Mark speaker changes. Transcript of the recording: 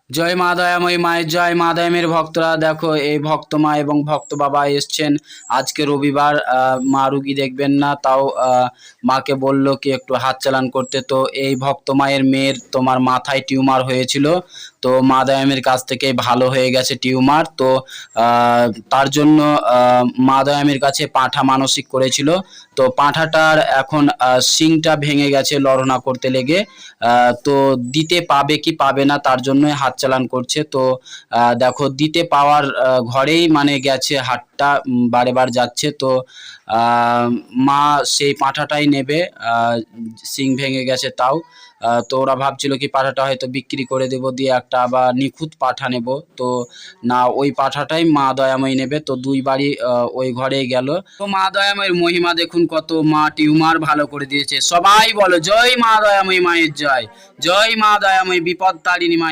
Speaker 1: জয় মা দয়াময়ী মায়ের জয়। মা দয়াময়ের ভক্তরা দেখো, এই ভক্ত মা এবং ভক্ত বাবা এসছেন আজকে রবিবার। মা রুগী দেখবেন না, তাও মাকে বলল কি একটু হাত চালান করতে। তো এই ভক্ত মায়ের মেয়ের তোমার মাথায় টিউমার হয়েছিল, তো মা দয়াময়ের কাছ থেকে ভালো হয়ে গেছে টিউমার। তো তার জন্য মা দয়াময়ের কাছে পাঁঠা মানসিক করেছিল। তো পাঁঠাটার এখন শিংটা ভেঙে গেছে লড়না করতে লেগে। তো দিতে পাবে কি পাবে না তার জন্যই হাত চালান করছে। তো দেখো দিতে পাওয়ার ঘরেই মানে গেছে হাতটা, বারে বার যাচ্ছে। তো মা সেই পাঁঠাটাই নেবে, শিং ভেঙে গেছে তাও। তো ওরা ভাবছিল কি পাঁঠাটা হয়তো বিক্রি করে দেবো, দিয়ে একটা আবার নিখুঁত পাঁঠা নেব। তো না, ওই পাঁঠাটাই মা দয়াময়ী নেবে। তো দুই বাড়ি ওই ঘরেই গেল। তো মা দয়াময়ের মহিমা দেখুন কত, মা টিউমার ভালো করে দিয়েছে। সবাই বলো জয় মা দয়াময়ী মায়ের জয়। জয় মা দয়াময়ী বিপদ তারিণী মা।